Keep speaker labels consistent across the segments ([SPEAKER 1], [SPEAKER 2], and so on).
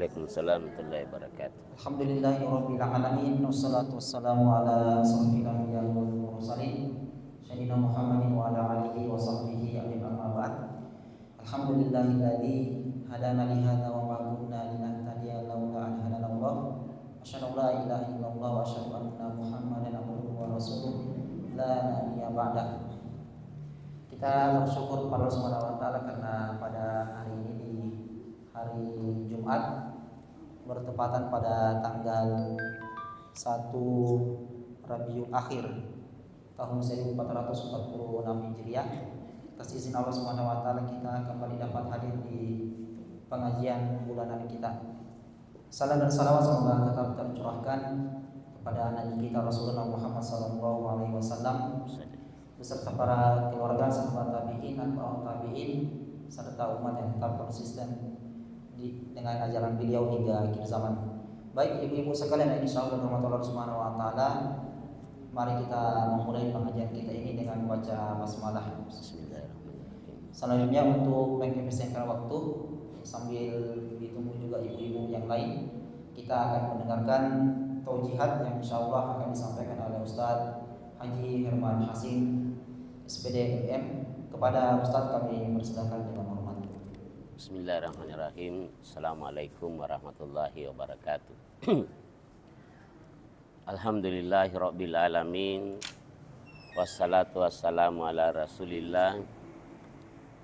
[SPEAKER 1] Waalaikumsalam warahmatullahi wabarakatuh.
[SPEAKER 2] Alhamdulillahirabbil alamin wassalatu wassalamu ala asrofil anbiya'i wal mursalin sayyidina Muhammadin wa ala alihi wa sahbihi amma ba'd. Alhamdulillahilladzi hadana li hadza wa ma kunna linahtadiya laula an hadana Allah. Asyhadu an la ilaha illallah wa asyhadu anna Muhammadan abduhu wa rasuluh la nabiyya ba'dah. Kita bersyukur kepada Allah Subhanahu wa taala karena pada hari ini di hari Jumat bertepatan pada tanggal 1 Rabiul Akhir tahun 1446 Hijriah. Atas izin Allah Subhanahu wa taala kita kembali dapat hadir di pengajian bulanan kita. Salam dan salawat semoga tetap tercurahkan kepada nabi kita Rasulullah Muhammad sallallahu alaihi wasallam beserta para keluarga, sahabat tabi'in dan para tabi'in serta umat yang tetap konsisten dengan ajaran beliau hingga akhir zaman. Baik ibu-ibu sekalian yang insyaallah dirahmati Allah Subhanahu wa taala, mari kita memulai pengajian kita ini dengan membaca basmalah. Bismillahirrahmanirrahim. Selanjutnya untuk mengefisienkan waktu sambil ditunggu juga ibu-ibu yang lain, kita akan mendengarkan taujihat yang insyaallah akan disampaikan oleh Ustaz Haji Herman Hasim SPD MM. Kepada Ustaz kami persilakan dengan hormat.
[SPEAKER 1] Bismillahirrahmanirrahim. Assalamualaikum warahmatullahi wabarakatuh. Alhamdulillahirabbil alamin. Wassalatu wassalamu ala Rasulillah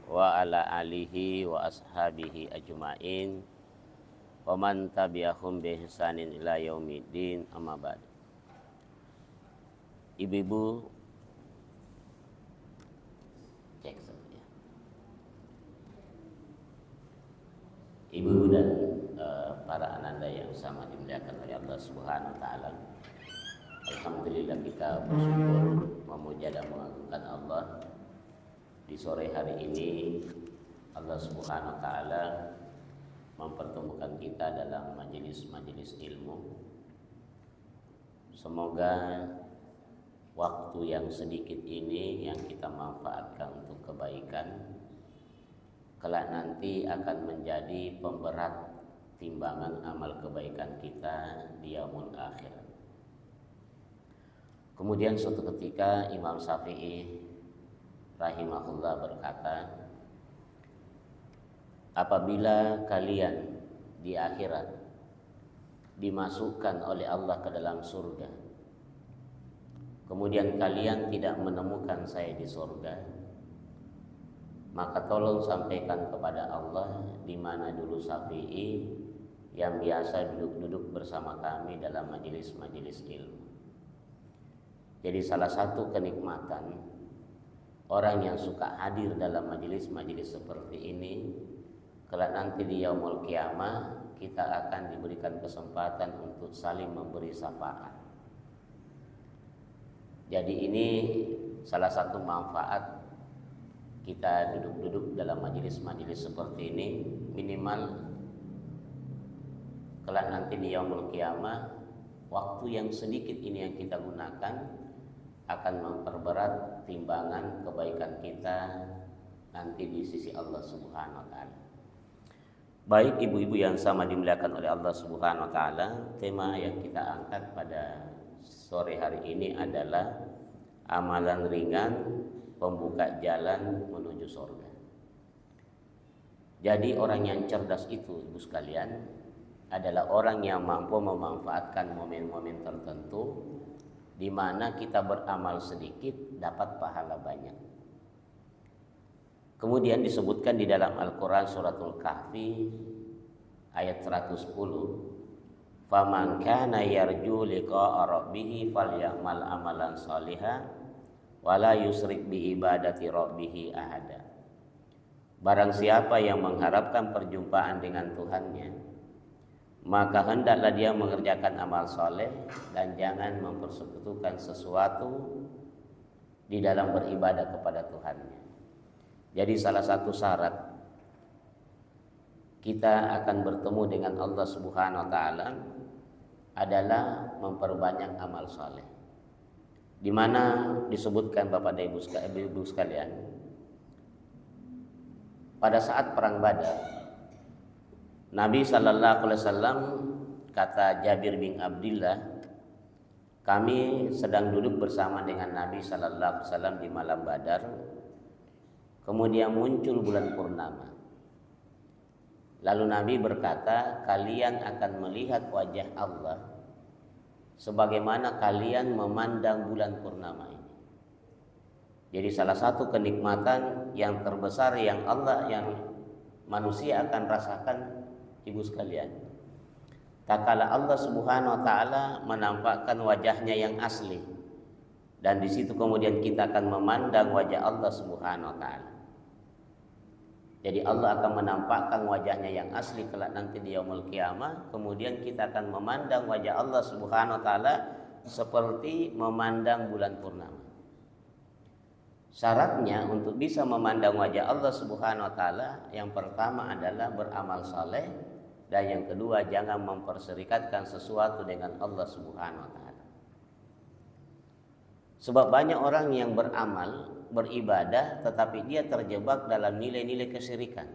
[SPEAKER 1] wa ala alihi wa ashabihi ajmain wa man tabi'ahum bi ihsanin ila yaumiddin, amma ba'd. Ibu-ibu, cek saja. Ibu dan para ananda yang sama dimuliakan oleh Allah Subhanahu wa taala. Alhamdulillah kita bersyukur, memuja dan mengagungkan Allah. Di sore hari ini Allah Subhanahu wa taala mempertemukan kita dalam majelis-majelis ilmu. Semoga waktu yang sedikit ini yang kita manfaatkan untuk kebaikan kelak nanti akan menjadi pemberat timbangan amal kebaikan kita di yaumul akhir. Kemudian suatu ketika Imam Syafi'i rahimahullah berkata, apabila kalian di akhirat dimasukkan oleh Allah ke dalam surga, kemudian kalian tidak menemukan saya di surga, maka tolong sampaikan kepada Allah di mana dulu Syafi'i yang biasa duduk-duduk bersama kami dalam majelis-majelis ilmu. Jadi salah satu kenikmatan orang yang suka hadir dalam majelis-majelis seperti ini, kelak nanti di yaumul qiyamah kita akan diberikan kesempatan untuk saling memberi syafaat. Jadi ini salah satu manfaat kita duduk-duduk dalam majelis-majelis seperti ini, minimal kelak nanti di yaumul qiyamah waktu yang sedikit ini yang kita gunakan akan memperberat timbangan kebaikan kita nanti di sisi Allah Subhanahu wa taala. Baik ibu-ibu yang sama dimuliakan oleh Allah Subhanahu wa taala, tema yang kita angkat pada sore hari ini adalah amalan ringan pembuka jalan menuju surga. Jadi orang yang cerdas itu, ibu sekalian, adalah orang yang mampu memanfaatkan momen-momen tertentu di mana kita beramal sedikit dapat pahala banyak. Kemudian disebutkan di dalam Al-Quran suratul Kahfi ayat 110, faman kana yarju liqa'a rabbih falyamal amalan shalihan wala yusrik bi ibadati rabbih ahada. Barang siapa yang mengharapkan perjumpaan dengan Tuhannya, maka hendaklah dia mengerjakan amal soleh dan jangan mempersekutukan sesuatu di dalam beribadah kepada Tuhannya. Jadi salah satu syarat kita akan bertemu dengan Allah Subhanahu wa taala adalah memperbanyak amal soleh. Di mana disebutkan Bapak dan Ibu sekalian, pada saat perang Badar Nabi sallallahu alaihi wasallam, kata Jabir bin Abdullah, kami sedang duduk bersama dengan Nabi sallallahu alaihi wasallam di malam Badar. Kemudian muncul bulan purnama. Lalu Nabi berkata, kalian akan melihat wajah Allah sebagaimana kalian memandang bulan purnama ini. Jadi salah satu kenikmatan yang terbesar yang manusia akan rasakan, ibu sekalian, tak kala Allah Subhanahu wa taala menampakkan wajahnya yang asli, dan di situ kemudian kita akan memandang wajah Allah Subhanahu wa taala. Jadi Allah akan menampakkan wajahnya yang asli kelak nanti di yaumul qiyamah, kemudian kita akan memandang wajah Allah Subhanahu wa taala seperti memandang bulan purnama. Syaratnya untuk bisa memandang wajah Allah Subhanahu wa taala, yang pertama adalah beramal saleh, dan yang kedua jangan memperserikatkan sesuatu dengan Allah Subhanahu wa taala. Sebab banyak orang yang beramal, beribadah, tetapi dia terjebak dalam nilai-nilai kesyirikan.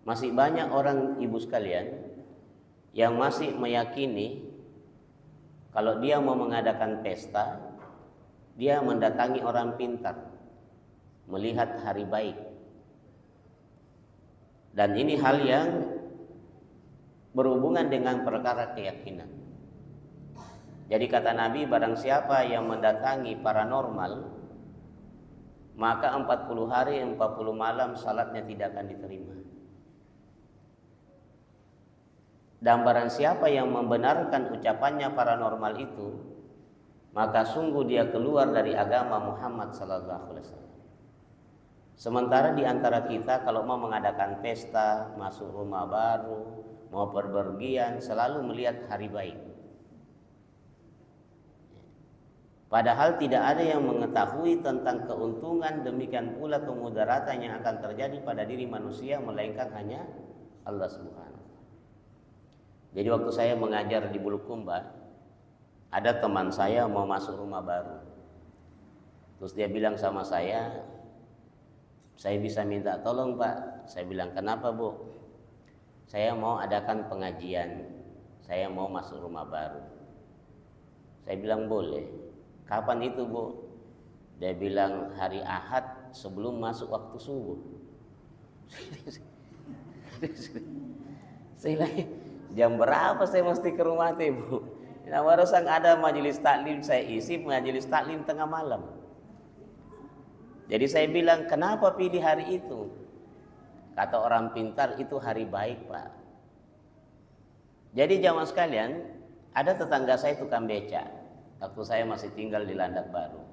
[SPEAKER 1] Masih banyak orang, ibu sekalian, yang masih meyakini kalau dia mau mengadakan pesta, dia mendatangi orang pintar, melihat hari baik. Dan ini hal yang berhubungan dengan perkara keyakinan. Jadi kata Nabi, barang siapa yang mendatangi paranormal, maka 40 hari 40 malam salatnya tidak akan diterima. Dan barang siapa yang membenarkan ucapannya paranormal itu, maka sungguh dia keluar dari agama Muhammad sallallahu alaihi wasallam. Sementara di antara kita kalau mau mengadakan pesta, masuk rumah baru, mau perpergian, selalu melihat hari baik. Padahal tidak ada yang mengetahui tentang keuntungan, demikian pula kemudaratan yang akan terjadi pada diri manusia, melainkan hanya Allah Subhanahu. Jadi waktu saya mengajar di Bulukumba, ada teman saya mau masuk rumah baru. Terus dia bilang sama saya bisa minta tolong Pak. Saya bilang, kenapa Bu? Saya mau adakan pengajian, saya mau masuk rumah baru. Saya bilang boleh. Kapan itu Bu? Dia bilang hari Ahad sebelum masuk waktu subuh. Saya lagi, jam berapa saya mesti ke rumah teh Bu? Nah, barusan ada majelis taklim saya isi, majelis taklim tengah malam. Jadi saya bilang, kenapa pilih hari itu? Kata orang pintar, itu hari baik Pak. Jadi jamaah sekalian, ada tetangga saya tukang beca. Waktu saya masih tinggal di Landak Baru.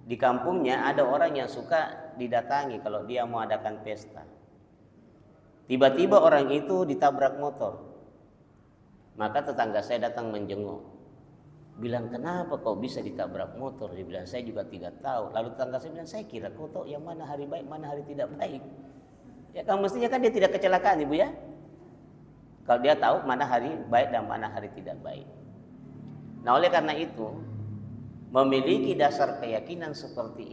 [SPEAKER 1] Di kampungnya ada orang yang suka didatangi kalau dia mau adakan pesta. Tiba-tiba orang itu ditabrak motor. Maka tetangga saya datang menjenguk. Bilang, kenapa kau bisa ditabrak motor? Dia bilang, saya juga tidak tahu. Lalu tetangga saya bilang, saya kira kau tahu yang mana hari baik, mana hari tidak baik. Ya kan mestinya kan dia tidak kecelakaan Ibu ya. Kalau dia tahu mana hari baik dan mana hari tidak baik. Nah oleh karena itu, memiliki dasar keyakinan seperti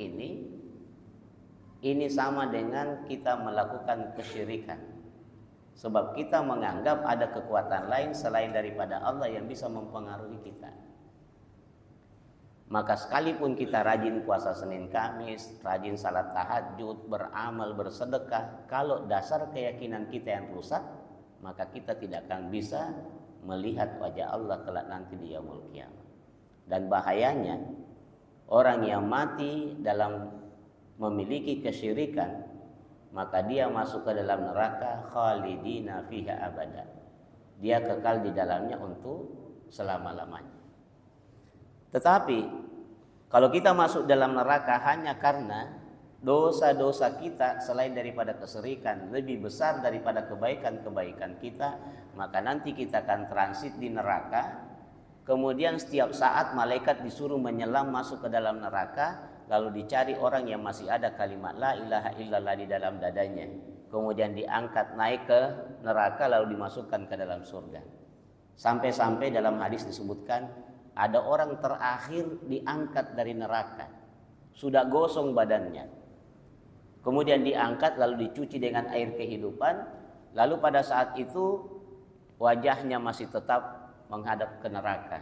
[SPEAKER 1] ini sama dengan kita melakukan kesyirikan. Sebab kita menganggap ada kekuatan lain selain daripada Allah yang bisa mempengaruhi kita. Maka sekalipun kita rajin puasa Senin Kamis, rajin salat tahajud, beramal, bersedekah, kalau dasar keyakinan kita yang rusak, maka kita tidak akan bisa melihat wajah Allah kelak nanti di yaumul qiyamah. Dan bahayanya orang yang mati dalam memiliki kesyirikan, maka dia masuk ke dalam neraka khalidina fiha abada. Dia kekal di dalamnya untuk selama-lamanya. Tetapi kalau kita masuk dalam neraka hanya karena dosa-dosa kita selain daripada kesyirikan lebih besar daripada kebaikan-kebaikan kita, maka nanti kita akan transit di neraka. Kemudian setiap saat malaikat disuruh menyelam masuk ke dalam neraka, lalu dicari orang yang masih ada kalimat la ilaha illallah di dalam dadanya. Kemudian diangkat naik ke neraka lalu dimasukkan ke dalam surga. Sampai-sampai dalam hadis disebutkan ada orang terakhir diangkat dari neraka. Sudah gosong badannya. kemudian diangkat lalu dicuci dengan air kehidupan, lalu pada saat itu wajahnya masih tetap menghadap ke neraka.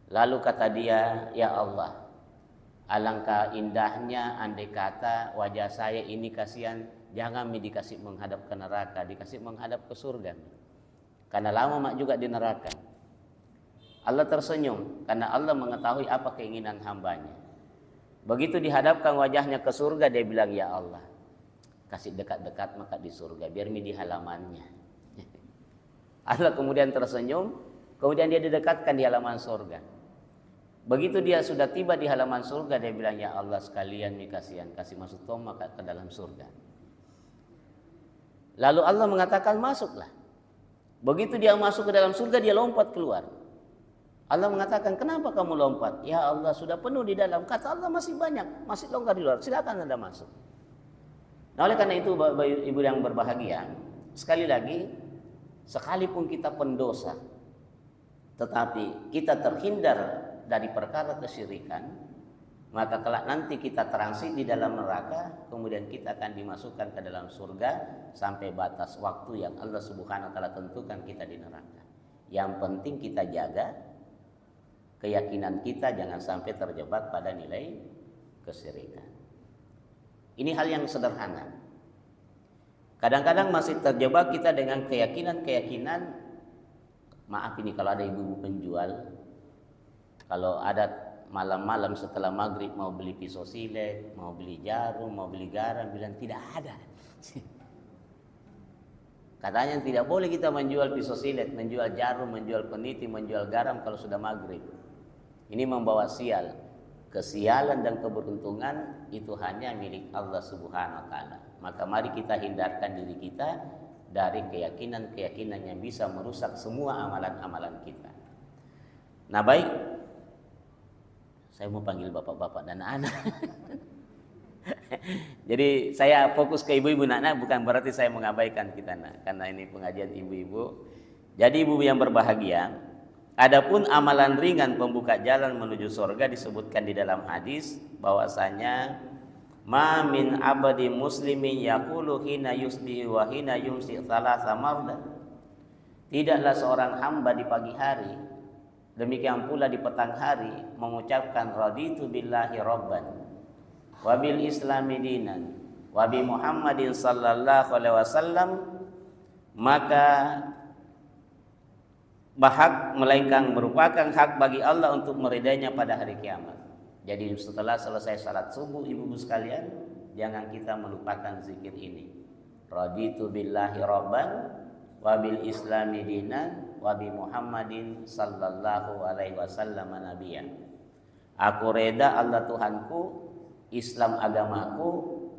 [SPEAKER 1] Lalu kata dia, ya Allah, alangkah indahnya andai kata wajah saya ini kasihan, jangan dikasih menghadap ke neraka, dikasih menghadap ke surga. Karena lama mak juga di neraka. Allah tersenyum karena Allah mengetahui apa keinginan hambanya. Begitu dihadapkan wajahnya ke surga, dia bilang, ya Allah, kasih dekat-dekat maka di surga, biar di halamannya. Allah kemudian tersenyum, kemudian dia didekatkan di halaman surga. Begitu dia sudah tiba di halaman surga, dia bilang, ya Allah, sekalian kasihan, kasih masuk maka ke dalam surga. Lalu Allah mengatakan, masuklah. Begitu dia masuk ke dalam surga, dia lompat keluar. Allah mengatakan, kenapa kamu lompat? Ya Allah, sudah penuh di dalam. Kata Allah, masih banyak, masih longgar di luar, silakan Anda masuk. Nah, oleh karena itu Bapak Ibu yang berbahagia, sekali lagi, sekalipun kita pendosa, tetapi kita terhindar dari perkara kesyirikan, maka kelak nanti kita transit di dalam neraka, kemudian kita akan dimasukkan ke dalam surga sampai batas waktu yang Allah Subhanahu wa taala tentukan kita di neraka. Yang penting kita jaga keyakinan kita jangan sampai terjebak pada nilai kesyirikan. Ini hal yang sederhana. Kadang-kadang masih terjebak kita dengan keyakinan-keyakinan. Maaf ini kalau ada ibu-ibu penjual, kalau ada malam-malam setelah maghrib mau beli pisau silet, mau beli jarum, mau beli garam, bilang tidak ada. Katanya tidak boleh kita menjual pisau silet, menjual jarum, menjual peniti, menjual garam kalau sudah maghrib. Ini membawa sial. Kesialan dan keberuntungan itu hanya milik Allah Subhanahu wa taala. Maka mari kita hindarkan diri kita dari keyakinan-keyakinan yang bisa merusak semua amalan-amalan kita. Nah, baik. Saya mau panggil bapak-bapak dan anak. Jadi saya fokus ke ibu-ibu nak, bukan berarti saya mengabaikan kita nak, karena ini pengajian ibu-ibu. Jadi ibu yang berbahagia, adapun amalan ringan pembuka jalan menuju surga disebutkan di dalam hadis bahwasanya ma min abadi muslimin yaqulu hina yusbihu wa hina yumsi thalatha marda. Tidaklah seorang hamba di pagi hari, demikian pula di petang hari, mengucapkan raditu billahi rabban wa bil islami dinan wa bi Muhammadin sallallahu alaihi wasallam, maka melainkan merupakan hak bagi Allah untuk meridainya pada hari kiamat. Jadi setelah selesai salat subuh, ibu-ibu sekalian, jangan kita melupakan zikir ini. Raditu billahi rabban wa bil islami dinan wa bi Muhammadin sallallahu alaihi wasallam nabiyyan. Aku reda Allah Tuhanku, Islam agamaku,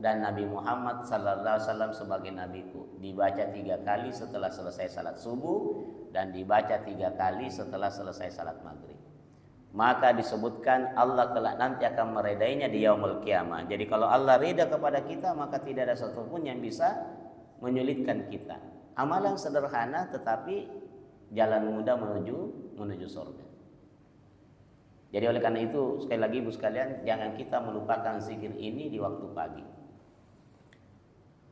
[SPEAKER 1] dan Nabi Muhammad sallallahu alaihi wasallam sebagai nabiku. Dibaca 3 kali setelah selesai salat subuh dan dibaca 3 kali setelah selesai salat maghrib. Maka disebutkan Allah kelak nanti akan meredainya di yaumul kiamah. Jadi kalau Allah reda kepada kita, maka tidak ada satupun yang bisa menyulitkan kita. Amalan sederhana tetapi jalan mudah menuju surga. Jadi oleh karena itu sekali lagi ibu sekalian, jangan kita melupakan zikir ini di waktu pagi.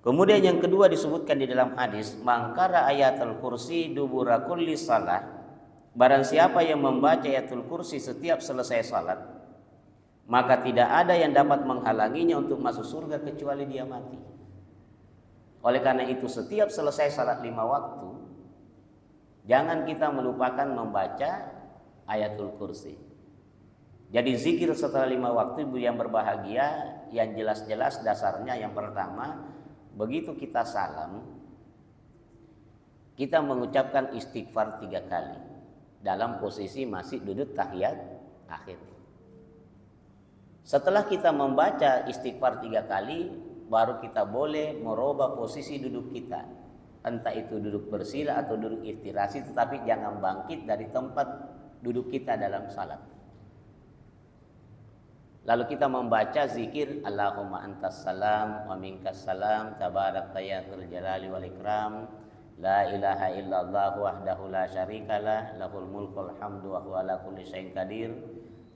[SPEAKER 1] Kemudian yang kedua disebutkan di dalam hadis, mangkara ayatul kursi dubura kulli salah, barang siapa yang membaca ayatul kursi setiap selesai salat, maka tidak ada yang dapat menghalanginya untuk masuk surga kecuali dia mati. Oleh karena itu setiap selesai salat 5 waktu, jangan kita melupakan membaca ayatul kursi. Jadi zikir setelah 5 waktu ibu yang berbahagia, yang jelas-jelas dasarnya yang pertama, begitu kita salam, kita mengucapkan istighfar 3 kali dalam posisi masih duduk tahiyat akhir. Setelah kita membaca istighfar 3 kali, baru kita boleh merubah posisi duduk kita. Entah itu duduk bersila atau duduk iftirasi, tetapi jangan bangkit dari tempat duduk kita dalam salat. Lalu kita membaca zikir Allahumma antas salam wa minkas salam tabarakta ya dzul jalali wal ikram, la ilaha illallah wahdahu la syarikalah, lahul mulkul hamdu wa huwa ala kulli syai'in qadir,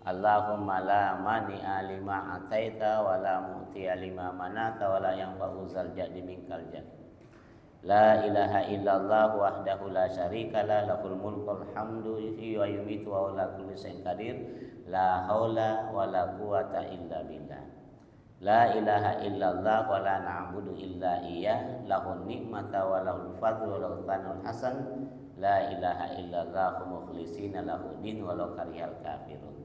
[SPEAKER 1] Allahumma la mani'a lima ataita wa la mu'tiya lima manata wa la yanfa'u zal jaddi minkal jadd. La ilaha illallah wahdahu la syarika la lahul mulkul hamdu yuhyi wa yumiitu wa ala kulli syai'in qadir. La haula wa la quwata illa billah. La ilaha illallah wa la na'budu illa iyyah lahun ni'mata wa lahul fadlu wa lahul thanul hasan. La ilaha illallah mukhlishina lahu din walau karihal kafirun.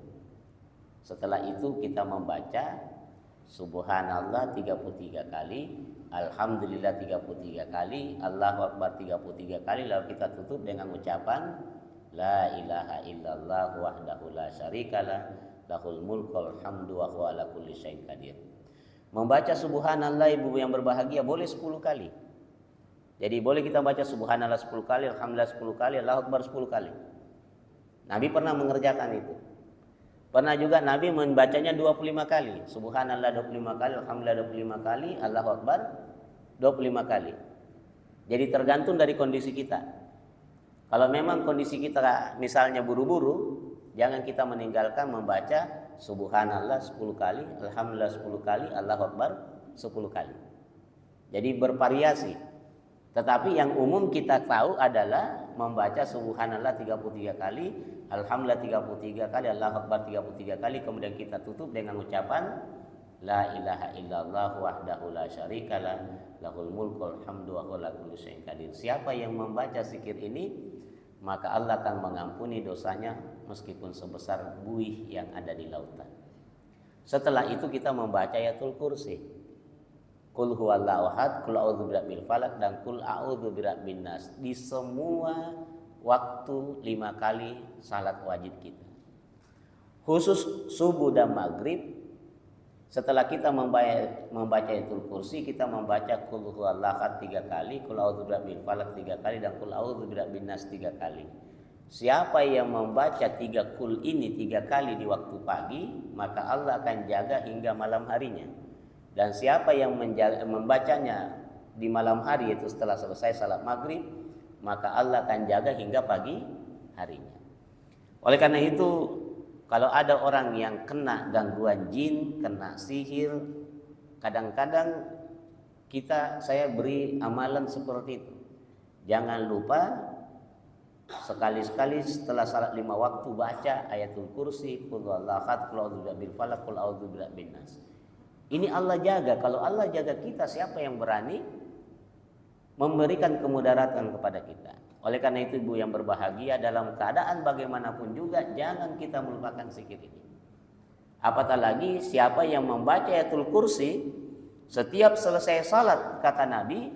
[SPEAKER 1] Setelah itu kita membaca subhanallah 33 kali, alhamdulillah 33 kali, Allahu akbar 33 kali, lalu kita tutup dengan ucapan la ilaha illallah wahdahu la syarikalah lahul mulkul hamdu wa huwa ala kulli syai'in qadir. Membaca subhanallah ibu yang berbahagia boleh 10 kali. Jadi boleh kita baca subhanallah 10 kali, alhamdulillah 10 kali, Allahu akbar 10 kali. Nabi pernah mengerjakan itu. Pernah juga Nabi membacanya 25 kali. Subhanallah 25 kali, alhamdulillah 25 kali, Allahu akbar 25 kali. Jadi tergantung dari kondisi kita. Kalau memang kondisi kita misalnya buru-buru, jangan kita meninggalkan membaca subhanallah 10 kali, alhamdulillah 10 kali, Allahu akbar 10 kali. Jadi bervariasi. Tetapi yang umum kita tahu adalah membaca subhanallah 33 kali, alhamdulillah 33 kali, Allahu akbar 33 kali, kemudian kita tutup dengan ucapan la ilaha illallah wahdahu la syarikalah lahul mulkul hamdu wa huwa ala kulli syai'in qadir. Siapa yang membaca zikir ini, maka Allah akan mengampuni dosanya meskipun sebesar buih yang ada di lautan. Setelah itu kita membaca ayatul kursi. Qul huwallahu ahad, qul a'udzu birabbil falaq, dan qul a'udzu birabbin nas di semua waktu 5 kali salat wajib kita. Khusus subuh dan maghrib, setelah kita membaca ayatul kursi, kita membaca qul huwallahu ahad 3 kali, qul a'udzu birabbil falaq 3 kali, dan qul a'udzu birabbin nas 3 kali. Siapa yang membaca 3 qul ini 3 kali di waktu pagi, maka Allah akan jaga hingga malam harinya. Dan siapa yang membacanya di malam hari, yaitu setelah selesai salat maghrib, maka Allah akan jaga hingga pagi harinya. Oleh karena itu, kalau ada orang yang kena gangguan jin, kena sihir, kadang-kadang saya beri amalan seperti itu. Jangan lupa sekali-sekali setelah salat 5 waktu baca ayatul kursi, qul huwallahu ahad, qul a'udzu birabbil falaq, qul a'udzu birabbin nas. Ini Allah jaga. Kalau Allah jaga kita, siapa yang berani memberikan kemudaratan kepada kita? Oleh karena itu, ibu yang berbahagia, dalam keadaan bagaimanapun juga jangan kita melupakan zikir ini. Apatah lagi siapa yang membaca ayatul kursi setiap selesai salat, kata Nabi,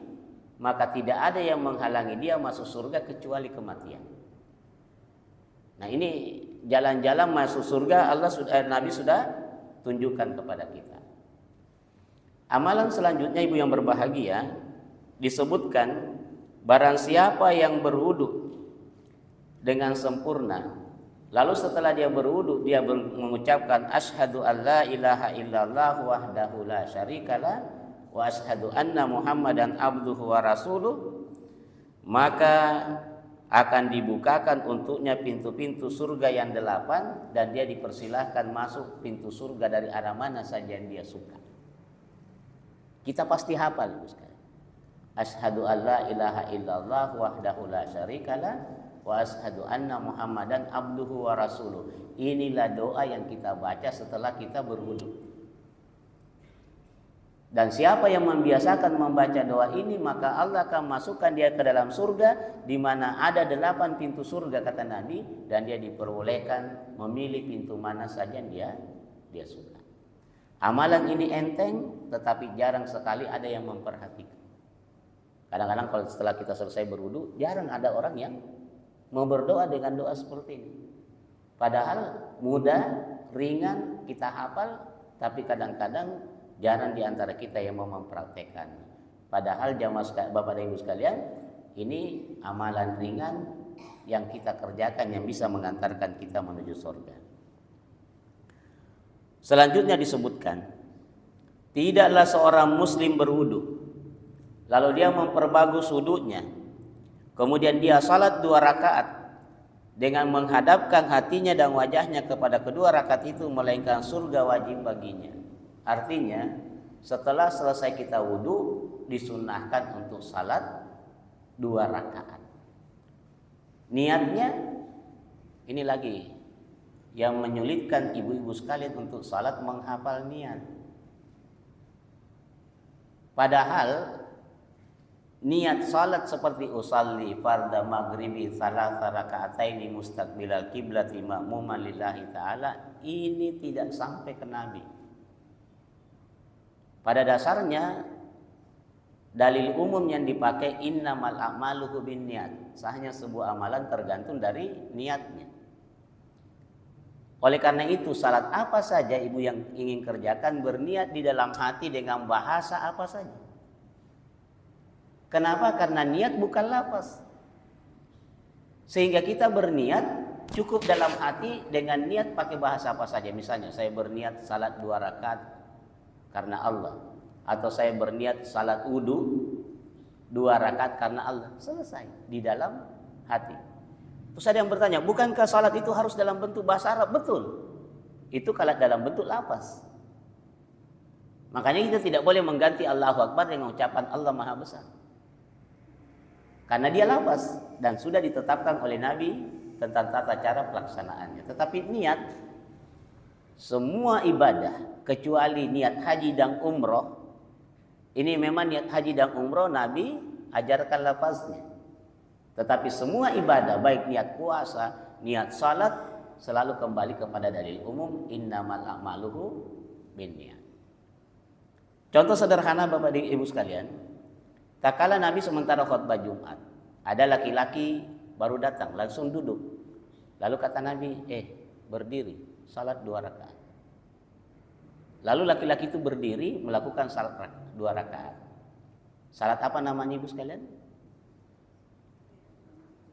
[SPEAKER 1] maka tidak ada yang menghalangi dia masuk surga kecuali kematian. Nah, ini jalan-jalan masuk surga Nabi sudah tunjukkan kepada kita. Amalan selanjutnya, ibu yang berbahagia, disebutkan barang siapa yang berwudu dengan sempurna, lalu setelah dia berwudu dia mengucapkan asyhadu alla ilaha illallah wahdahu la syarikalah wa asyhadu anna muhammadan abduhu wa rasuluh, maka akan dibukakan untuknya pintu-pintu surga yang 8, dan dia dipersilahkan masuk pintu surga dari arah mana saja yang dia suka. Kita pasti hafal, Ibu sekalian. Asyhadu alla ilaha illallah wahdahu la syarikalah wa asyhadu anna muhammadan abduhu wa rasuluh. Inilah doa yang kita baca setelah kita berwudu. Dan siapa yang membiasakan membaca doa ini, maka Allah akan masukkan dia ke dalam surga, di mana ada 8 pintu surga, kata Nabi, dan dia diperbolehkan memilih pintu mana saja dia suka. Amalan ini enteng, tetapi jarang sekali ada yang memperhatikan. Kadang-kadang kalau setelah kita selesai berwudu, jarang ada orang yang mau berdoa dengan doa seperti ini. Padahal mudah, ringan, kita hafal, tapi kadang-kadang jarang di antara kita yang mau mempraktekkan. Padahal jamaah Bapak dan Ibu sekalian, ini amalan ringan yang kita kerjakan yang bisa mengantarkan kita menuju surga. Selanjutnya disebutkan, tidaklah seorang muslim berwudu, lalu dia memperbagus wudunya, kemudian dia salat 2 rakaat, dengan menghadapkan hatinya dan wajahnya kepada kedua rakaat itu, melainkan surga wajib baginya. Artinya setelah selesai kita wudhu, disunnahkan untuk salat 2 rakaat. Niatnya ini lagi yang menyulitkan ibu-ibu sekalian untuk salat, menghafal niat. Padahal niat salat seperti usalli farda maghribi salasa raka'ataini mustaqbilal qiblati ma'muman lillahi ta'ala, ini tidak sampai ke Nabi. Pada dasarnya dalil umum yang dipakai innamal a'malu binniyat. Sahnya sebuah amalan tergantung dari niatnya. Oleh karena itu, salat apa saja ibu yang ingin kerjakan, berniat di dalam hati dengan bahasa apa saja. Kenapa? Karena niat bukan lafaz. Sehingga kita berniat cukup dalam hati dengan niat pakai bahasa apa saja. Misalnya saya berniat salat 2 rakaat karena Allah, atau saya berniat salat wudu 2 rakaat karena Allah. Selesai di dalam hati. Terus ada yang bertanya, bukankah salat itu harus dalam bentuk bahasa Arab? Betul. Itu kalau dalam bentuk lafaz. Makanya kita tidak boleh mengganti Allahu Akbar dengan ucapan Allah Maha Besar. Karena dia lafaz dan sudah ditetapkan oleh Nabi tentang tata cara pelaksanaannya. Tetapi niat, semua ibadah kecuali niat haji dan umroh, ini memang niat haji dan umroh Nabi ajarkan lafaznya. Tetapi semua ibadah, baik niat puasa, niat salat, selalu kembali kepada dalil umum innamal a'maluhu binniyat. Contoh sederhana Bapak dan Ibu sekalian, tak kala Nabi sementara khutbah Jumat, ada laki-laki baru datang, langsung duduk. Lalu kata Nabi, berdiri, salat 2 rakaat. Lalu laki-laki itu berdiri melakukan salat 2 rakaat. Salat apa namanya Ibu sekalian?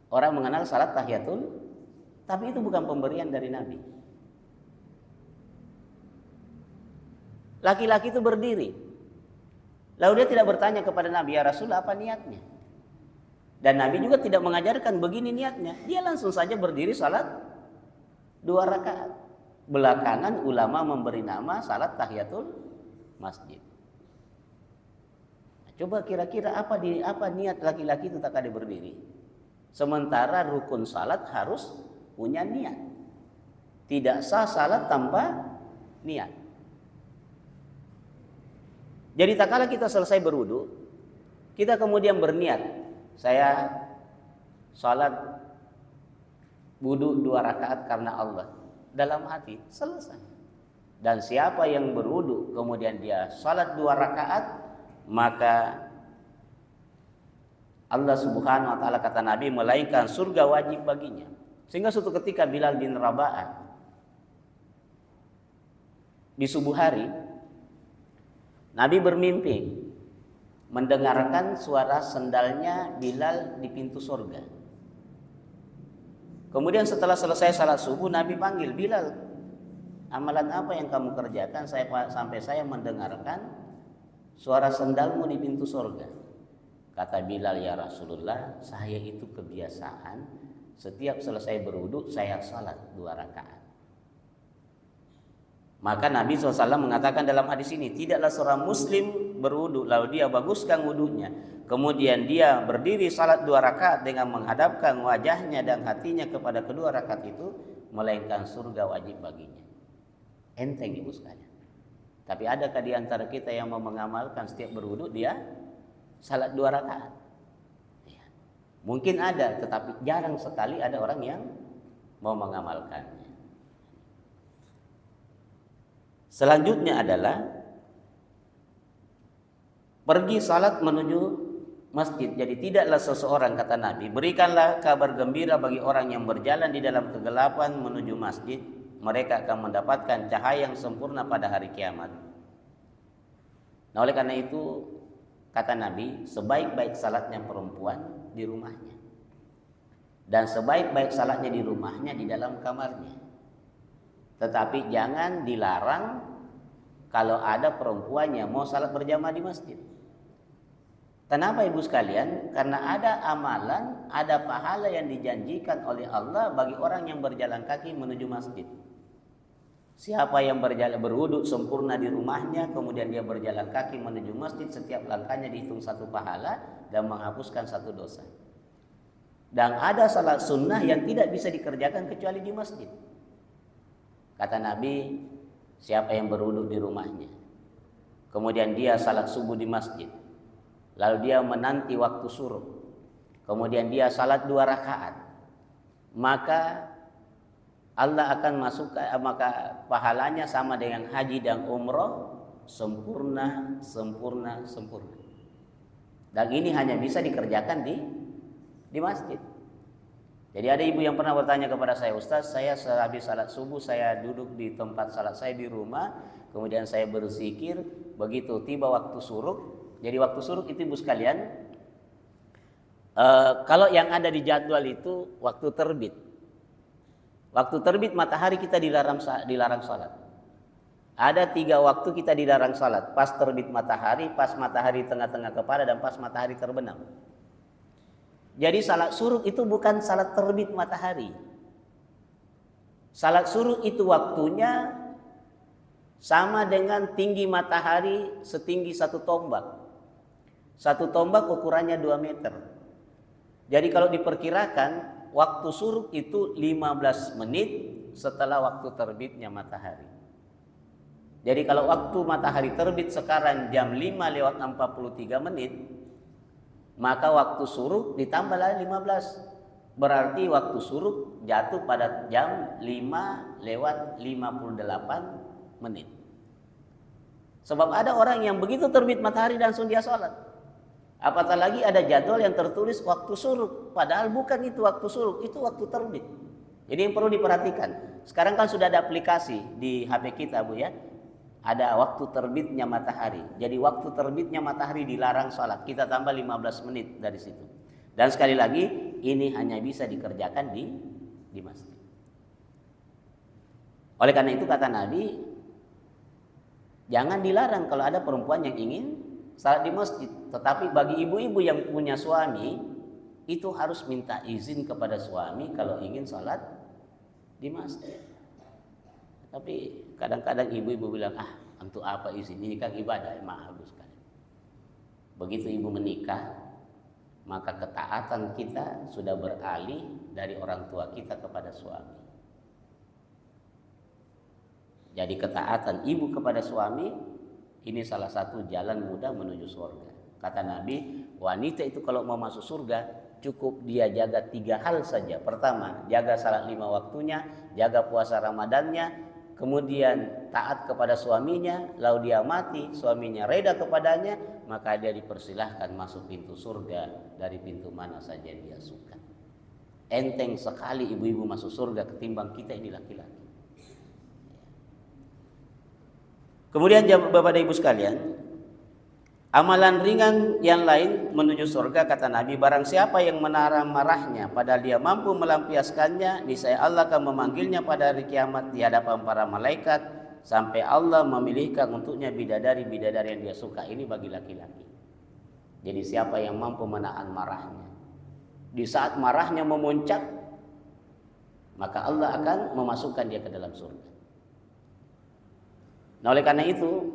[SPEAKER 1] Orang mengenal salat tahiyatul, tapi itu bukan pemberian dari Nabi. Laki-laki itu berdiri. Lalu dia tidak bertanya kepada Nabi, ya Rasul apa niatnya? Dan Nabi juga tidak mengajarkan begini niatnya. Dia langsung saja berdiri salat 2 rakaat. Belakangan ulama memberi nama salat tahiyatul masjid. Nah, coba kira-kira apa niat laki-laki itu tak ada berdiri? Sementara rukun salat harus punya niat. Tidak sah salat tanpa niat. Jadi tak kala kita selesai berwudu, kita kemudian berniat, saya salat wudu 2 rakaat karena Allah. Dalam hati, selesai. Dan siapa yang berwudu kemudian dia salat 2 rakaat, maka Allah Subhanahu wa taala, kata Nabi, melainkan surga wajib baginya. Sehingga suatu ketika Bilal bin Rabah di subuh hari, Nabi bermimpi mendengarkan suara sendalnya Bilal di pintu surga. Kemudian setelah selesai salat subuh, Nabi panggil, Bilal, amalan apa yang kamu kerjakan sampai saya mendengarkan suara sendalmu di pintu surga? Kata Bilal, ya Rasulullah, saya itu kebiasaan setiap selesai berwudu saya salat 2 rakaat. Maka Nabi SAW mengatakan dalam hadis ini, tidaklah seorang muslim berwudu lalu dia baguskan wudunya, kemudian dia berdiri salat 2 rakaat dengan menghadapkan wajahnya dan hatinya kepada kedua rakaat itu, melainkan surga wajib baginya. Enteng Ibu sekalian. Tapi adakah di antara kita yang mau mengamalkan setiap berwudu dia salat 2 rakaat? Ya. Mungkin ada, tetapi jarang sekali ada orang yang mau mengamalkannya. Selanjutnya adalah pergi salat menuju masjid. Jadi tidaklah seseorang, kata Nabi, berikanlah kabar gembira bagi orang yang berjalan di dalam kegelapan menuju masjid, mereka akan mendapatkan cahaya yang sempurna pada hari kiamat. Nah, oleh karena itu kata Nabi, sebaik-baik salatnya perempuan di rumahnya. Dan sebaik-baik salatnya di rumahnya di dalam kamarnya. Tetapi jangan dilarang kalau ada perempuan yang mau salat berjamaah di masjid. Kenapa ibu sekalian? Karena ada amalan, ada pahala yang dijanjikan oleh Allah bagi orang yang berjalan kaki menuju masjid. Siapa yang berwudu sempurna di rumahnya, kemudian dia berjalan kaki menuju masjid, setiap langkahnya dihitung satu pahala dan menghapuskan satu dosa. Dan ada salat sunnah yang tidak bisa dikerjakan kecuali di masjid. Kata Nabi, siapa yang berwudu di rumahnya, kemudian dia salat subuh di masjid, lalu dia menanti waktu suruh, kemudian dia salat 2 rakaat, maka Allah akan maka pahalanya sama dengan haji dan umroh, sempurna. Dan ini hanya bisa dikerjakan di masjid. Jadi ada ibu yang pernah bertanya kepada saya, Ustaz, saya sehabis salat subuh saya duduk di tempat salat saya di rumah, kemudian saya berzikir, begitu tiba waktu syuruk. Jadi waktu syuruk itu ibu sekalian, kalau yang ada di jadwal itu waktu terbit. Waktu terbit matahari kita dilarang salat. Ada 3 waktu kita dilarang salat. Pas terbit matahari, pas matahari tengah-tengah kepala, dan pas matahari terbenam. Jadi salat syuruk itu bukan salat terbit matahari. Salat syuruk itu waktunya sama dengan tinggi matahari setinggi 1 tombak. 1 tombak ukurannya 2 meter. Jadi kalau diperkirakan waktu syuruk itu 15 menit setelah waktu terbitnya matahari. Jadi kalau waktu matahari terbit sekarang jam 5:43 menit, maka waktu syuruk ditambah lagi 15. Berarti waktu syuruk jatuh pada jam 5:58 menit. Sebab ada orang yang begitu terbit matahari langsung dia sholat. Apatah lagi ada jadwal yang tertulis waktu syuruk, padahal bukan itu waktu syuruk, itu waktu terbit. Jadi yang perlu diperhatikan, sekarang kan sudah ada aplikasi di HP kita, Bu ya. Ada waktu terbitnya matahari. Jadi waktu terbitnya matahari dilarang sholat. Kita tambah 15 menit dari situ. Dan sekali lagi, ini hanya bisa dikerjakan di masjid. Oleh karena itu kata Nabi, jangan dilarang kalau ada perempuan yang ingin salat di masjid. Tetapi bagi ibu-ibu yang punya suami, itu harus minta izin kepada suami kalau ingin salat di masjid. Tapi kadang-kadang ibu-ibu bilang, untuk apa izin? Ini kan ibadah. Maaf sekali. Begitu ibu menikah, maka ketaatan kita sudah beralih dari orang tua kita kepada suami. Jadi ketaatan ibu kepada suami, ini salah satu jalan mudah menuju surga. Kata Nabi, wanita itu kalau mau masuk surga, cukup dia jaga 3 hal saja. Pertama, jaga salat 5 waktunya, jaga puasa Ramadannya, kemudian taat kepada suaminya, lalu dia mati, suaminya reda kepadanya, maka dia dipersilahkan masuk pintu surga dari pintu mana saja dia suka. Enteng sekali ibu-ibu masuk surga ketimbang kita ini laki-laki. Kemudian Bapak dan Ibu sekalian, amalan ringan yang lain menuju surga kata Nabi, barang siapa yang menahan marahnya padahal dia mampu melampiaskannya, niscaya Allah akan memanggilnya pada hari kiamat di hadapan para malaikat sampai Allah memilihkan untuknya bidadari-bidadari yang dia suka. Ini bagi laki-laki. Jadi siapa yang mampu menahan marahnya, di saat marahnya memuncak, maka Allah akan memasukkan dia ke dalam surga. Nah, oleh karena itu,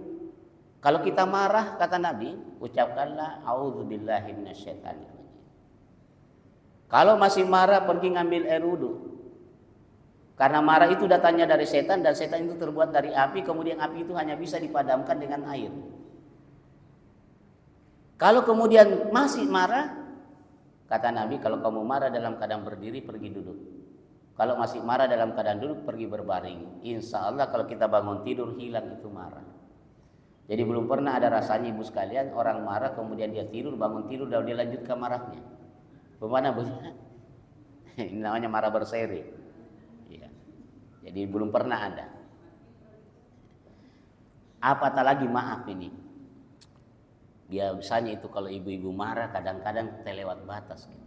[SPEAKER 1] kalau kita marah, kata Nabi, ucapkanlah a'udzubillahi minasyaitonirrajim. Kalau masih marah, pergi ngambil air wudu. Karena marah itu datangnya dari setan, dan setan itu terbuat dari api, kemudian api itu hanya bisa dipadamkan dengan air. Kalau kemudian masih marah, kata Nabi, kalau kamu marah dalam keadaan berdiri, pergi duduk. Kalau masih marah dalam keadaan duduk, pergi berbaring. Insya Allah kalau kita bangun tidur, hilang itu marah. Jadi belum pernah ada rasanya ibu sekalian, orang marah kemudian dia tidur, bangun tidur, dan dia lanjutkan marahnya. Bagaimana Bu? Ini namanya marah berseri. Ya. Jadi belum pernah ada. Apatah lagi maaf ini. Biasanya itu kalau ibu-ibu marah kadang-kadang terlewat batas. Gitu.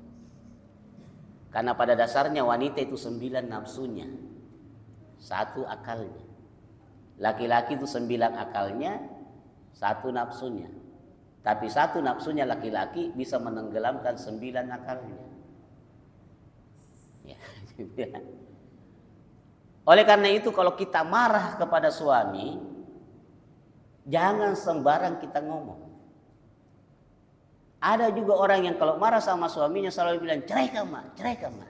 [SPEAKER 1] Karena pada dasarnya wanita itu 9 nafsunya, 1 akalnya. Laki-laki itu 9 akalnya, 1 nafsunya. Tapi satu nafsunya laki-laki bisa menenggelamkan 9 akalnya. Ya. Oleh karena itu kalau kita marah kepada suami, jangan sembarang kita ngomong. Ada juga orang yang kalau marah sama suaminya selalu bilang, ceraikan mak, ceraikan mak.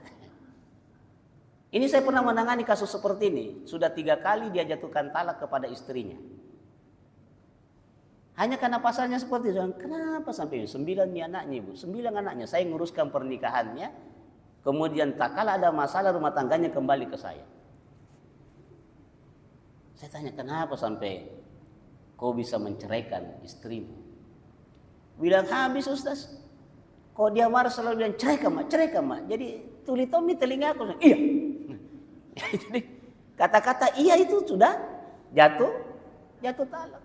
[SPEAKER 1] Ini saya pernah menangani kasus seperti ini. Sudah 3 kali dia jatuhkan talak kepada istrinya. Hanya karena pasalnya seperti itu. Kenapa sampai 9 anaknya ibu? 9 anaknya. Saya nguruskan pernikahannya. Kemudian tak kala ada masalah rumah tangganya kembali ke saya. Saya tanya, kenapa sampai kau bisa menceraikan istrimu? Bilang, habis Ustaz. Kok dia marah selalu bilang, ceraikan mak, ceraikan mak. Jadi tuli-tom di telinga aku. Iya. Jadi kata-kata iya itu sudah jatuh talak.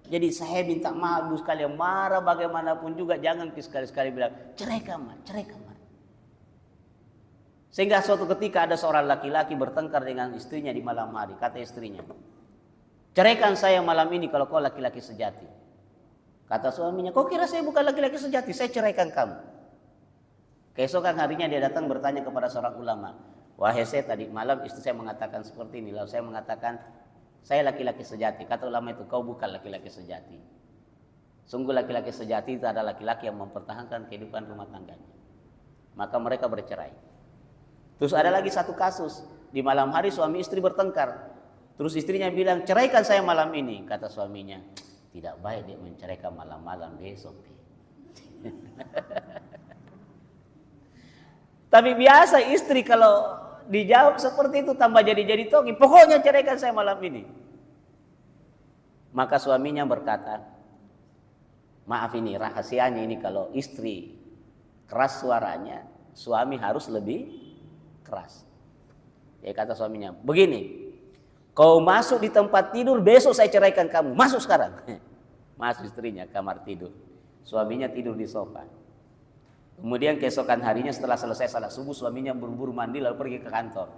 [SPEAKER 1] Jadi saya minta maaf bu sekali, marah bagaimanapun juga jangan sekali-sekali bilang ceraikan mak, ceraikan mak. Sehingga suatu ketika ada seorang laki-laki bertengkar dengan istrinya di malam hari. Kata istrinya, ceraikan saya malam ini kalau kau laki-laki sejati. Kata suaminya, kau kira saya bukan laki-laki sejati, saya ceraikan kamu. Keesokan harinya dia datang bertanya kepada seorang ulama. Wahai saya, tadi malam istri saya mengatakan seperti ini. Lalu saya mengatakan, saya laki-laki sejati. Kata ulama itu, kau bukan laki-laki sejati. Sungguh laki-laki sejati itu adalah laki-laki yang mempertahankan kehidupan rumah tangganya. Maka mereka bercerai. Terus ada lagi satu kasus. Di malam hari suami istri bertengkar. Terus istrinya bilang, ceraikan saya malam ini. Kata suaminya, tidak baik dia menceraikan malam-malam, besok. Tapi biasa istri kalau dijawab seperti itu tambah jadi togi. Pokoknya ceraikan saya malam ini. Maka suaminya berkata, maaf ini rahasianya ini kalau istri keras suaranya, suami harus lebih keras. Dia kata suaminya, begini, kau masuk di tempat tidur, besok saya ceraikan kamu. Masuk sekarang. Masuk istrinya kamar tidur. Suaminya tidur di sofa. Kemudian keesokan harinya setelah selesai salat subuh, suaminya buru-buru mandi lalu pergi ke kantor.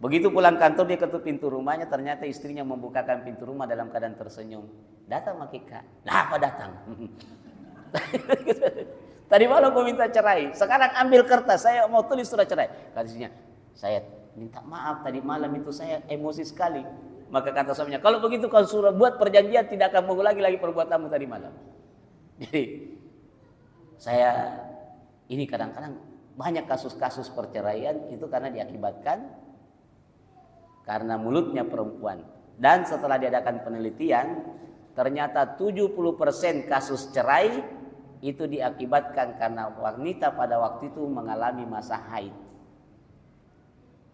[SPEAKER 1] Begitu pulang kantor dia ketuk pintu rumahnya, ternyata istrinya membukakan pintu rumah dalam keadaan tersenyum. Datang Makika. Lah apa datang? Tadi malam kau minta cerai, sekarang ambil kertas, saya mau tulis surat cerai. Kata istrinya, saya minta maaf tadi malam itu saya emosi sekali. Maka kata suaminya, kalau begitu kau suruh buat perjanjian tidak akan mengulangi lagi perbuatanmu tadi malam. Jadi saya ini kadang-kadang banyak kasus-kasus perceraian itu karena diakibatkan karena mulutnya perempuan. Dan setelah diadakan penelitian, ternyata 70% kasus cerai itu diakibatkan karena wanita pada waktu itu mengalami masa haid.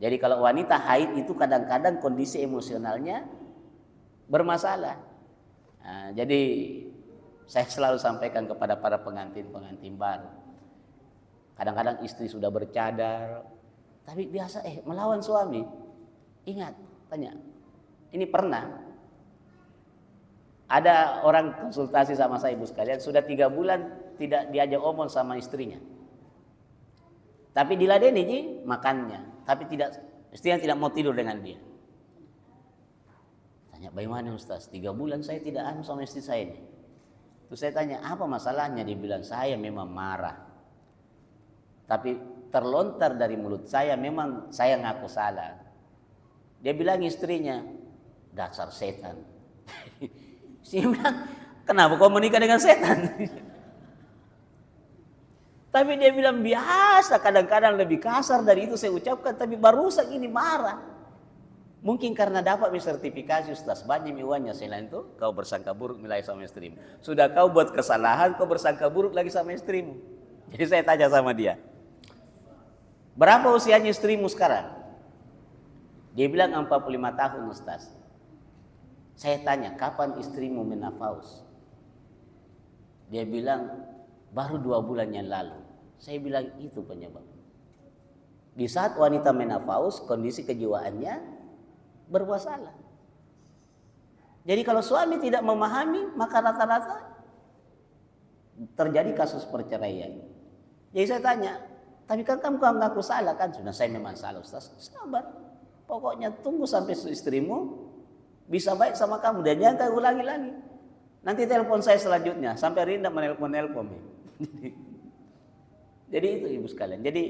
[SPEAKER 1] Jadi kalau wanita haid itu kadang-kadang kondisi emosionalnya bermasalah. Nah, jadi saya selalu sampaikan kepada para pengantin-pengantin baru. Kadang-kadang istri sudah bercadar, tapi biasa melawan suami. Ingat, tanya. Ini pernah ada orang konsultasi sama saya ibu sekalian, sudah 3 bulan tidak diajak omong sama istrinya. Tapi diladeni ji makannya, tapi istrinya tidak mau tidur dengan dia. Tanya, bagaimana Ustaz? 3 bulan saya tidak sama istri saya ini. Terus saya tanya, apa masalahnya? Dia bilang, saya memang marah. Tapi terlontar dari mulut saya, memang saya ngaku salah. Dia bilang istrinya, dasar setan. Saya bilang, kenapa kau menikah dengan setan? Tapi dia bilang, biasa kadang-kadang lebih kasar dari itu saya ucapkan, tapi barusan ini marah. Mungkin karena dapat sertifikasi Ustaz, banyak uangnya. Selain itu kau bersangka buruk nilai sama istrimu. Sudah kau buat kesalahan, kau bersangka buruk lagi sama istrimu. Jadi saya tanya sama dia, berapa usianya istrimu sekarang? Dia bilang 45 tahun Ustaz. Saya tanya, kapan istrimu menafhaus? Dia bilang, baru 2 bulan yang lalu. Saya bilang, itu penyebab. Di saat wanita menafhaus, kondisi kejiwaannya bermasalah. Jadi kalau suami tidak memahami, maka rata-rata terjadi kasus perceraian. Jadi saya tanya, tapi kan kamu ngaku salah kan? Sudah, saya memang salah Ustaz. Sabar. Pokoknya tunggu sampai istrimu bisa baik sama kamu dan jangan ulangi lagi. Nanti telepon saya selanjutnya, sampai rinda menelpon-nelpon. Jadi itu ibu sekalian. Jadi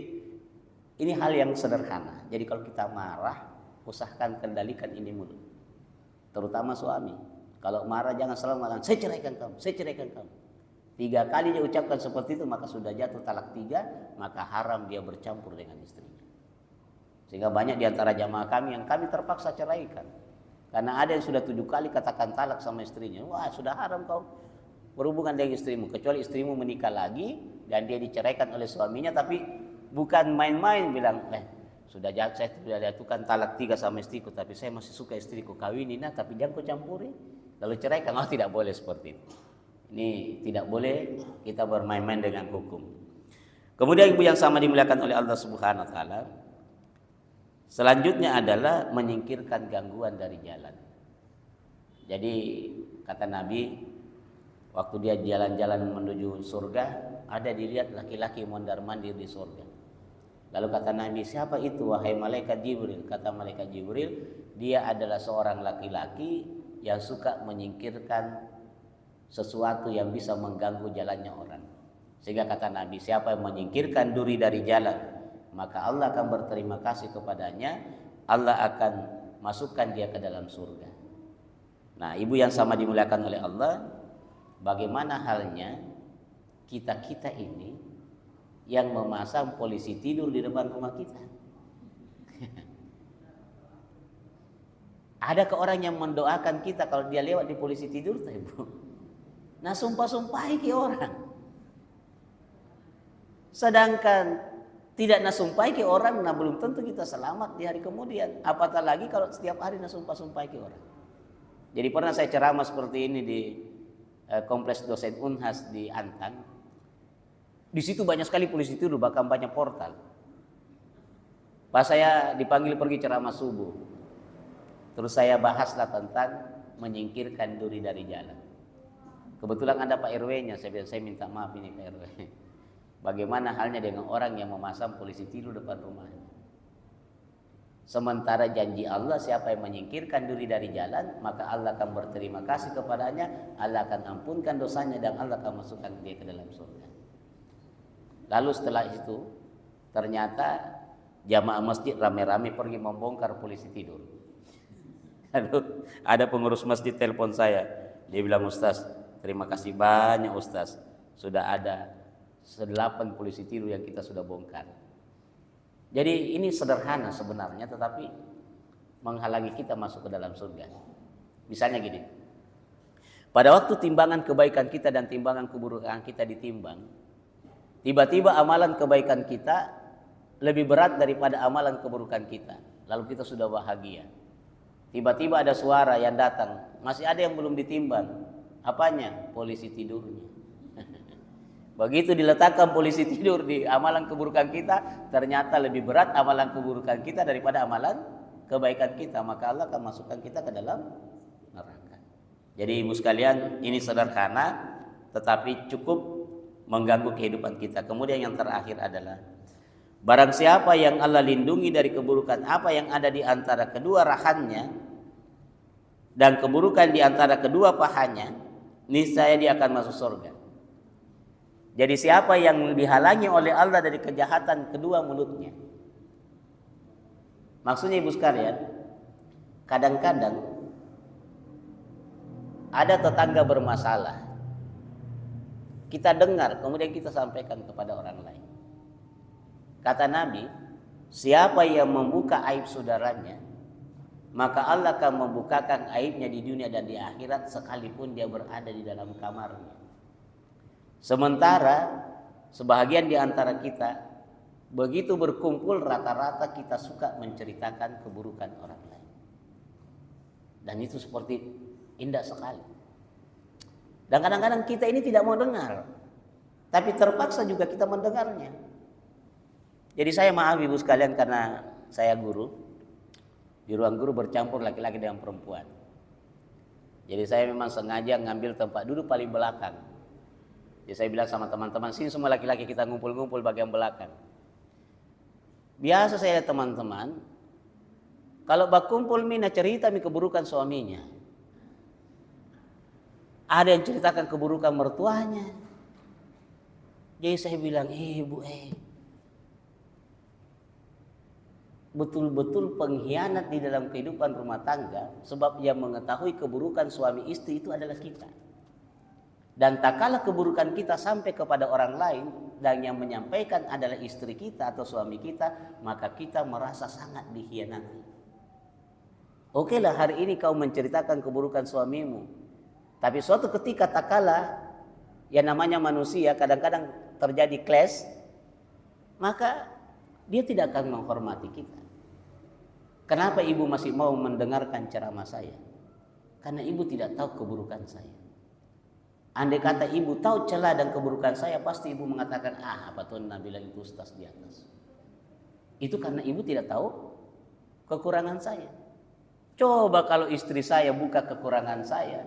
[SPEAKER 1] ini hal yang sederhana. Jadi kalau kita marah, usahakan kendalikan ini mulut. Terutama suami. Kalau marah jangan selalu mengatakan, saya ceraikan kamu, saya ceraikan kamu. 3 kali dia ucapkan seperti itu, maka sudah jatuh talak 3, maka haram dia bercampur dengan istrinya. Sehingga banyak di antara jamaah kami yang kami terpaksa ceraikan. Karena ada yang sudah 7 kali katakan talak sama istrinya. Wah, sudah haram kau berhubungan dengan istrimu. Kecuali istrimu menikah lagi dan dia diceraikan oleh suaminya. Tapi bukan main-main bilang, sudah saya sudah jatuhkan talak 3 sama istriku. Tapi saya masih suka istriku, kawinin. Tapi jangan kau campuri. Lalu ceraikan. Tidak boleh seperti itu. Ini tidak boleh kita bermain-main dengan hukum. Kemudian ibu yang sama dimuliakan oleh Allah Subhanahu wa taala. Selanjutnya adalah menyingkirkan gangguan dari jalan. Jadi kata Nabi, waktu dia jalan-jalan menuju surga, ada dilihat laki-laki mondar-mandir di surga. Lalu kata Nabi, siapa itu wahai malaikat Jibril? Kata malaikat Jibril, dia adalah seorang laki-laki yang suka menyingkirkan sesuatu yang bisa mengganggu jalannya orang. Sehingga kata Nabi, siapa yang menyingkirkan duri dari jalan, maka Allah akan berterima kasih kepadanya, Allah akan masukkan dia ke dalam surga. Nah, ibu yang sama dimuliakan oleh Allah, bagaimana halnya kita-kita ini yang memasang polisi tidur di depan rumah kita? Adakah orang yang mendoakan kita kalau dia lewat di polisi tidur, ibu? Nah, sumpah-sumpahi ke orang. Sedangkan tidak nasumpahi ke orang, nah belum tentu kita selamat di hari kemudian. Apatah lagi kalau setiap hari nasumpah-sumpahi ke orang. Jadi pernah saya ceramah seperti ini di kompleks dosen Unhas di Antang. Di situ banyak sekali polisi tidur, bahkan banyak portal. Pas saya dipanggil pergi ceramah subuh, terus saya bahaslah tentang menyingkirkan duri dari jalan. Kebetulan ada Pak RW-nya, saya minta maaf ini Pak RW. Bagaimana halnya dengan orang yang memasang polisi tidur depan rumahnya? Sementara janji Allah, siapa yang menyingkirkan duri dari jalan, maka Allah akan berterima kasih kepadanya, Allah akan ampunkan dosanya, dan Allah akan masukkan dia ke dalam surga. Lalu setelah itu, ternyata jamaah masjid rame-rame pergi membongkar polisi tidur. Lalu ada pengurus masjid telepon saya, dia bilang, Ustaz, terima kasih banyak Ustaz, sudah ada 8 polisi tidur yang kita sudah bongkar. Jadi ini sederhana sebenarnya, tetapi menghalangi kita masuk ke dalam surga. Misalnya gini, pada waktu timbangan kebaikan kita dan timbangan keburukan kita ditimbang, tiba-tiba amalan kebaikan kita lebih berat daripada amalan keburukan kita. Lalu kita sudah bahagia. Tiba-tiba ada suara yang datang, masih ada yang belum ditimbang. Apanya? Polisi tidurnya. Begitu diletakkan polisi tidur di amalan keburukan kita, ternyata lebih berat amalan keburukan kita daripada amalan kebaikan kita. Maka Allah akan masukkan kita ke dalam neraka. Jadi ibu sekalian, ini sederhana tetapi cukup mengganggu kehidupan kita. Kemudian yang terakhir adalah, barang siapa yang Allah lindungi dari keburukan apa yang ada di antara kedua rahangnya dan keburukan di antara kedua pahanya, niscaya dia akan masuk surga. Jadi siapa yang dihalangi oleh Allah dari kejahatan kedua mulutnya. Maksudnya ibu sekalian, kadang-kadang ada tetangga bermasalah. Kita dengar, kemudian kita sampaikan kepada orang lain. Kata Nabi, siapa yang membuka aib saudaranya, maka Allah akan membukakan aibnya di dunia dan di akhirat sekalipun dia berada di dalam kamarnya. Sementara sebahagian di antara kita begitu berkumpul rata-rata kita suka menceritakan keburukan orang lain. Dan itu seperti indah sekali. Dan kadang-kadang kita ini tidak mau dengar, tapi terpaksa juga kita mendengarnya. Jadi saya maaf ibu sekalian, karena saya guru. Di ruang guru bercampur laki-laki dengan perempuan. Jadi saya memang sengaja ngambil tempat duduk paling belakang. Jadi saya bilang sama teman-teman, sini semua laki-laki kita ngumpul-ngumpul bagian belakang. Biasa saya lihat teman-teman, kalau berkumpul mina cerita mi keburukan suaminya. Ada yang ceritakan keburukan mertuanya. Jadi saya bilang, Bu, betul-betul pengkhianat di dalam kehidupan rumah tangga, sebab yang mengetahui keburukan suami istri itu adalah kita. Dan tak kalah keburukan kita sampai kepada orang lain dan yang menyampaikan adalah istri kita atau suami kita, maka kita merasa sangat dikhianati. Oke lah, hari ini kau menceritakan keburukan suamimu, tapi suatu ketika tak kalah, yang namanya manusia kadang-kadang terjadi clash, maka dia tidak akan menghormati kita. Kenapa ibu masih mau mendengarkan ceramah saya? Karena ibu tidak tahu keburukan saya. Andai kata ibu tahu celah dan keburukan saya, pasti ibu mengatakan, apa tuh Nabila itu ustaz di atas. Itu karena ibu tidak tahu kekurangan saya. Coba kalau istri saya buka kekurangan saya,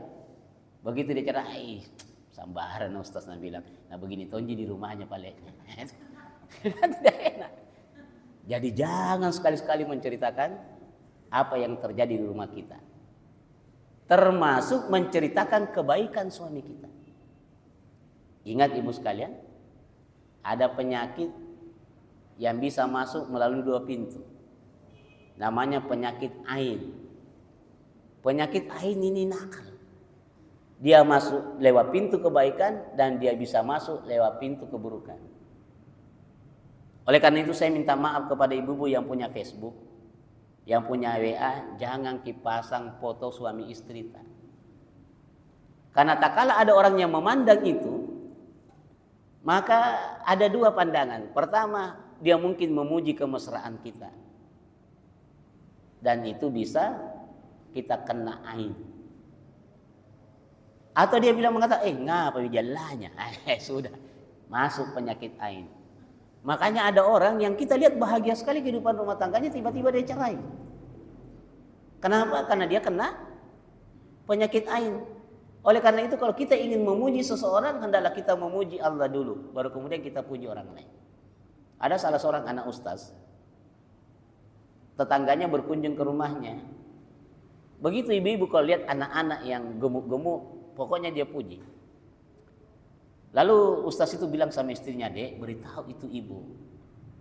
[SPEAKER 1] begitu dia cerita, sambaran ustaz Nabila. Nah begini tonji di rumahnya paleknya. Tidak enak. Jadi jangan sekali-sekali menceritakan apa yang terjadi di rumah kita. Termasuk menceritakan kebaikan suami kita. Ingat ibu sekalian, ada penyakit yang bisa masuk melalui 2 pintu. Namanya penyakit ain. Penyakit ain ini nakal. Dia masuk lewat pintu kebaikan dan dia bisa masuk lewat pintu keburukan. Oleh karena itu saya minta maaf kepada ibu-ibu yang punya Facebook, yang punya WA, jangan dipasang foto suami istri. Karena tak kala ada orang yang memandang itu, maka ada 2 pandangan. Pertama, dia mungkin memuji kemesraan kita. Dan itu bisa kita kena ain. Atau dia bilang mengatakan, ngapa jalannya? Sudah, masuk penyakit ain. Makanya ada orang yang kita lihat bahagia sekali kehidupan rumah tangganya, tiba-tiba dia cerai. Kenapa? Karena dia kena penyakit ain. Oleh karena itu kalau kita ingin memuji seseorang, hendaklah kita memuji Allah dulu, baru kemudian kita puji orang lain. Ada salah seorang anak ustaz, tetangganya berkunjung ke rumahnya. Begitu ibu-ibu kalau lihat anak-anak yang gemuk-gemuk, pokoknya dia puji. Lalu ustaz itu bilang sama istrinya, Dek, beritahu itu ibu,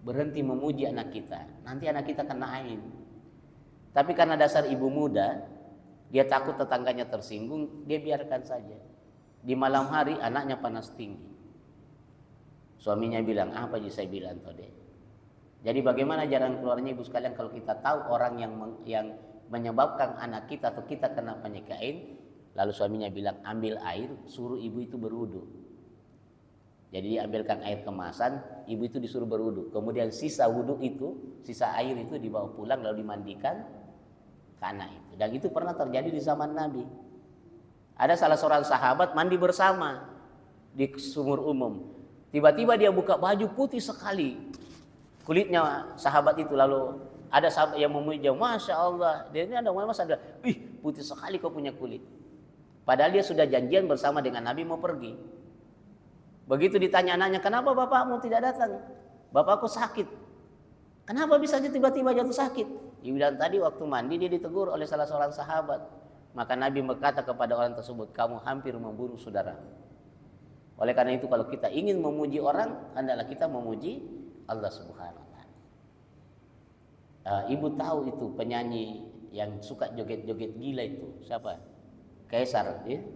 [SPEAKER 1] berhenti memuji anak kita, nanti anak kita kena ain. Tapi karena dasar ibu muda, dia takut tetangganya tersinggung, dia biarkan saja. Di malam hari anaknya panas tinggi. Suaminya bilang, apa sih saya bilang toh, Dek? Jadi bagaimana jalan keluarnya ibu sekalian kalau kita tahu orang yang menyebabkan anak kita atau kita kena penyakit ain, lalu suaminya bilang, ambil air, suruh ibu itu berwudu. Jadi diambilkan air kemasan, ibu itu disuruh berwudu. Kemudian sisa wudu itu, sisa air itu dibawa pulang lalu dimandikan ke anak itu. Dan itu pernah terjadi di zaman Nabi. Ada salah seorang sahabat mandi bersama di sumur umum. Tiba-tiba dia buka baju putih sekali kulitnya sahabat itu. Lalu ada sahabat yang memuji, Masya Allah, dia ini ada masalah, putih sekali kau punya kulit. Padahal dia sudah janjian bersama dengan Nabi mau pergi. Begitu ditanya anaknya, kenapa bapakmu tidak datang? Bapakku sakit. Kenapa bisa tiba-tiba jatuh sakit? Dia bilang tadi waktu mandi dia ditegur oleh salah seorang sahabat. Maka Nabi berkata kepada orang tersebut, kamu hampir membunuh saudara. Oleh karena itu kalau kita ingin memuji orang, hendaklah kita memuji Allah Subhanahu wa taala. Ibu tahu itu penyanyi yang suka joget-joget gila itu, siapa? Kaisar, ya?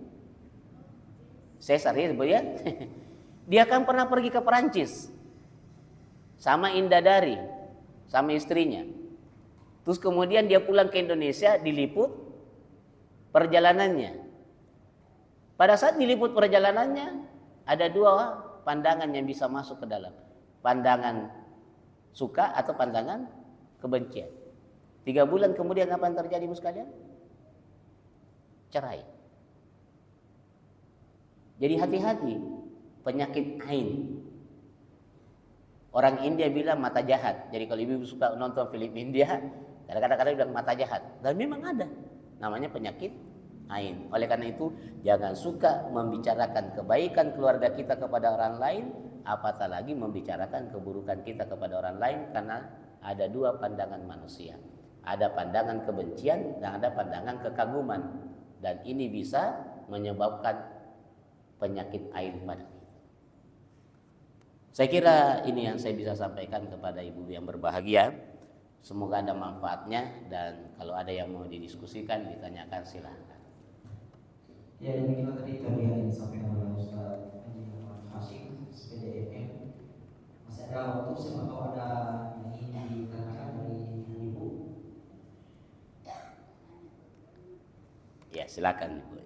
[SPEAKER 1] Caesar ya, ya? Dia kan pernah pergi ke Perancis sama Indadari, sama istrinya. Terus kemudian dia pulang ke Indonesia, diliput perjalanannya. Pada saat diliput perjalanannya, ada 2 pandangan yang bisa masuk ke dalam. Pandangan suka atau pandangan kebencian. 3 bulan kemudian apa yang terjadi ibu sekalian? Cerai. Jadi hati-hati. Penyakit ain. Orang India bilang mata jahat. Jadi kalau ibu suka nonton film India, kadang-kadang bilang mata jahat. Dan memang ada. Namanya penyakit ain. Oleh karena itu, jangan suka membicarakan kebaikan keluarga kita kepada orang lain, apatah lagi membicarakan keburukan kita kepada orang lain, karena ada 2 pandangan manusia. Ada pandangan kebencian dan ada pandangan kekaguman. Dan ini bisa menyebabkan penyakit ain pada kita. Saya kira ini yang saya bisa sampaikan kepada ibu yang berbahagia. Semoga ada manfaatnya, dan kalau ada yang mau didiskusikan, ditanyakan, silahkan.
[SPEAKER 2] Ya, demikian tadi yang disampaikan oleh Ustaz Haji Muhammad Hashim, SPDFM. Masih ada waktu, siapa tahu ada yang ingin ditanyakan dari ibu.
[SPEAKER 1] Ya, silakan ibu.